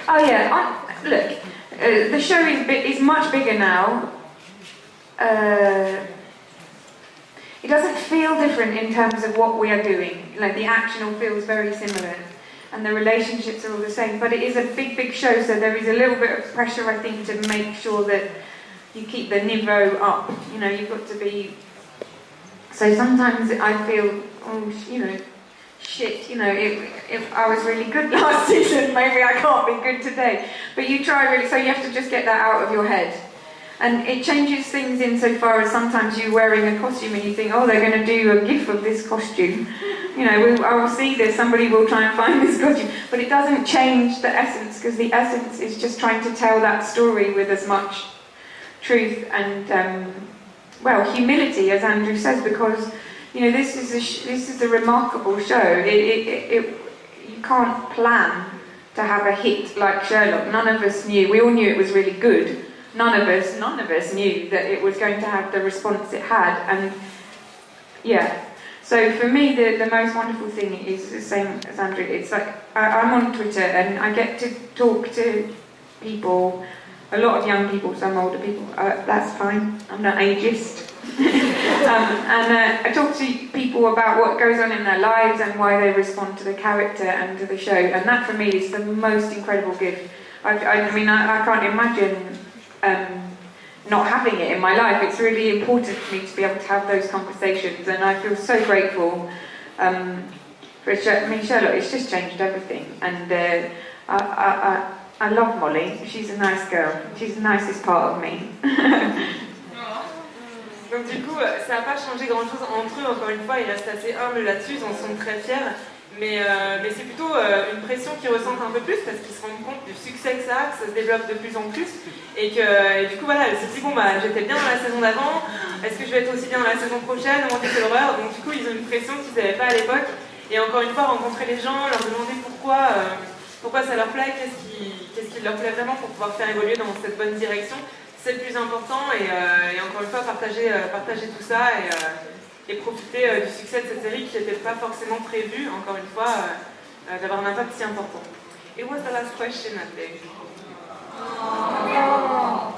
Oh yeah, look, the show is much bigger now. It doesn't feel different in terms of what we are doing. Like the action all feels very similar, and the relationships are all the same. But it is a big, big show, so there is a little bit of pressure, I think, to make sure that you keep the niveau up. You know, you've got to be. So sometimes I feel, oh, you know, shit. You know, if I was really good last season, maybe I can't be good today. But you try really, so you have to just get that out of your head. And it changes things insofar as sometimes you're wearing a costume and you think, oh, they're going to do a gif of this costume. You know, I will see this, somebody will try and find this costume. But it doesn't change the essence, because the essence is just trying to tell that story with as much truth and, well, humility, as Andrew says, because, you know, this is a remarkable show. You can't plan to have a hit like Sherlock. None of us knew. We all knew it was really good. None of us knew that it was going to have the response it had, and yeah. So for me, the most wonderful thing is the same as Andrew. It's like I'm on Twitter and I get to talk to people, a lot of young people, some older people. That's fine. I'm not ageist. I talk to people about what goes on in their lives and why they respond to the character and to the show, and that for me is the most incredible gift. I mean, I can't imagine not having it in my life. It's really important for me to be able to have those conversations, and I feel so grateful for Sherlock. I mean, Sherlock, it's just changed everything, and I love Molly. She's a nice girl. She's the nicest part of me. Donc du coup, ça n'a pas changé grand-chose entre eux, encore une fois, ils restent assez humbles là-dessus, ils en sont très fiers. Mais c'est plutôt une pression qu'ils ressentent un peu plus parce qu'ils se rendent compte du succès que ça se développe de plus en plus. Et du coup, voilà, ils se disent, bon, bah, j'étais bien dans la saison d'avant, est-ce que je vais être aussi bien dans la saison prochaine, au c'est l'horreur. Donc du coup, ils ont une pression qu'ils n'avaient pas à l'époque. Et encore une fois, rencontrer les gens, leur demander pourquoi ça leur plaît, qu'est-ce qui leur plaît vraiment pour pouvoir faire évoluer dans cette bonne direction, c'est le plus important. Et encore une fois, partager tout ça et profiter du succès de cette série qui n'était pas forcément prévu, encore une fois, d'avoir un impact si important. It was the last question, I think. Oh.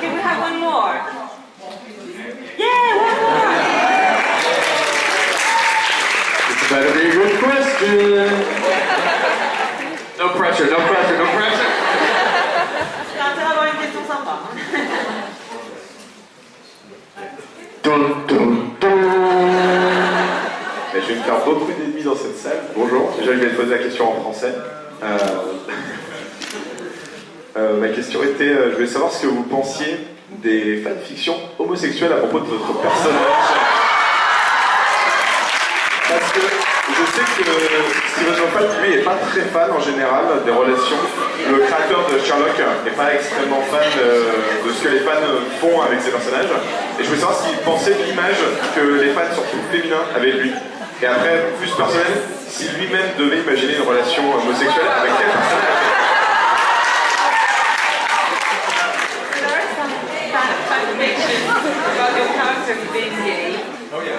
Can we have one more? Yeah, one more! It's better be a good question. No pressure, no pressure, no pressure. C'est intéressant d'avoir une question sympa. Dun, dun, dun. Je vais me faire beaucoup d'ennemis dans cette salle. Bonjour, déjà je vais te poser la question en français. Ma question était, je voulais savoir ce que vous pensiez des fanfictions homosexuelles à propos de votre personnage. Parce que je sais que Steven Moffat, lui, n'est pas très fan en général des relations. Le créateur de Sherlock n'est pas extrêmement fan de ce que les fans font avec ses personnages. Et je voulais savoir ce qu'il pensait de l'image que les fans, surtout féminins, avaient de lui. Et après, plus personnel, si lui-même devait imaginer une relation homosexuelle, avec quel personnage? About your character being gay,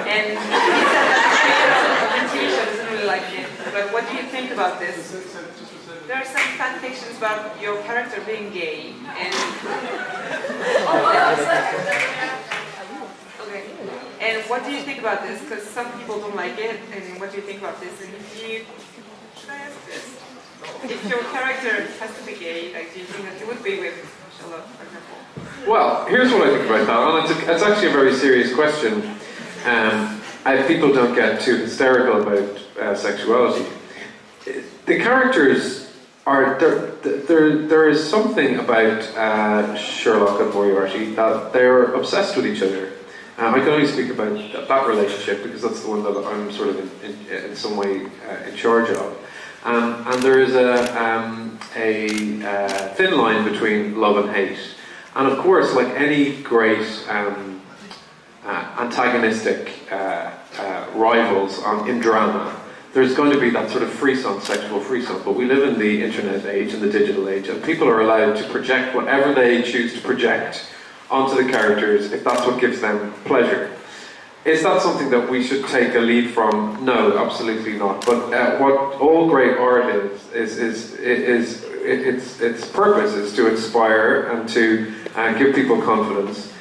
and he said that the TV show doesn't really like it. But what do you think about this? There are some fan fictions about your character being gay, and okay. And what do you think about this? Because some people don't like it, and what do you think about this? And should I ask this? If your character has to be gay, like, do you think that you would be with Sherlock, for example? Well, here's what I think about that. Well, it's actually a very serious question. People don't get too hysterical about sexuality. The characters are there is something about Sherlock and Moriarty that they're obsessed with each other. I can only speak about that relationship because that's the one that I'm sort of in some way in charge of. And there is a thin line between love and hate. And of course, like any great antagonistic rivals in drama, there's going to be that sort of frisson, sexual frisson. But we live in the internet age and the digital age, and people are allowed to project whatever they choose to project onto the characters if that's what gives them pleasure. Is that something that we should take a lead from? No, absolutely not. But what all great art is its purpose is to inspire and to give people confidence.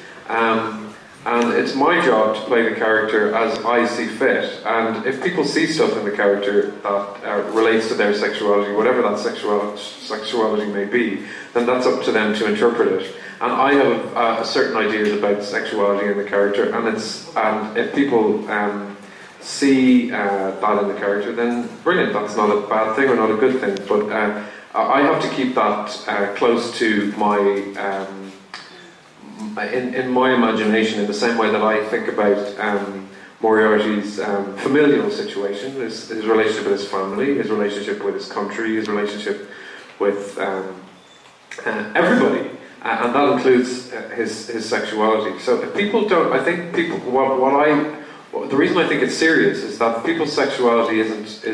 And it's my job to play the character as I see fit. And if people see stuff in the character that relates to their sexuality, whatever that sexuality may be, then that's up to them to interpret it. And I have certain ideas about sexuality in the character, and if people see that in the character, then brilliant. That's not a bad thing or not a good thing. But I have to keep that close to my in my imagination, in the same way that I think about Moriarty's familial situation, his relationship with his family, his relationship with his country, his relationship with everybody. And that includes his sexuality. So if people don't, I think people, the reason I think it's serious is that people's sexuality isn't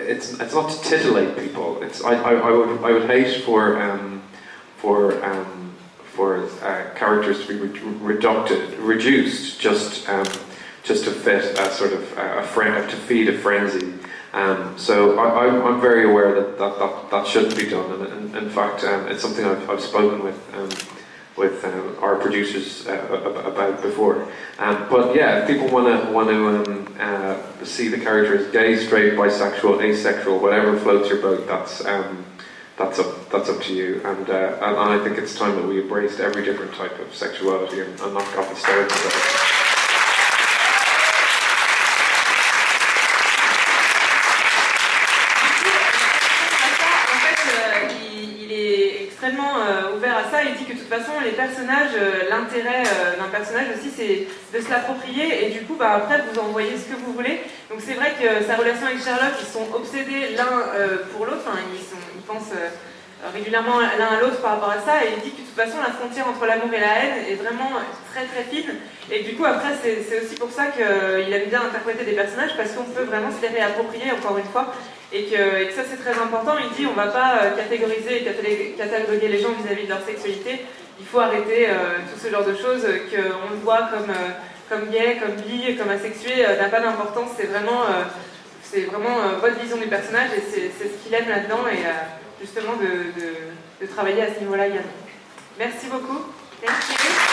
it's not to titillate people. I would hate for characters to be reduced just to fit a sort of to feed a frenzy. So I'm very aware that shouldn't be done, and in fact, it's something I've spoken with our producers about before. But yeah, if people want to see the character as gay, straight, bisexual, asexual, whatever floats your boat, that's up to you. And I think it's time that we embraced every different type of sexuality and knocked off the stereotypes. Ouvert à ça, il dit que de toute façon les personnages, l'intérêt d'un personnage aussi c'est de se l'approprier et du coup après vous envoyez ce que vous voulez. Donc c'est vrai que sa relation avec Sherlock, ils sont obsédés l'un pour l'autre, enfin, ils pensent régulièrement l'un à l'autre par rapport à ça, et il dit que de toute façon la frontière entre l'amour et la haine est vraiment très très fine, et du coup après c'est aussi pour ça qu'il aime bien interpréter des personnages, parce qu'on peut vraiment se les réapproprier encore une fois. Et que ça c'est très important. Il dit on ne va pas catégoriser et cataloguer les gens vis-à-vis de leur sexualité. Il faut arrêter tout ce genre de choses qu'on le voit comme gay, comme bi, comme asexué, n'a pas d'importance. C'est vraiment votre vision du personnage, et c'est ce qu'il aime là-dedans, et justement de travailler à ce niveau-là, Yann. Merci beaucoup. Thank you.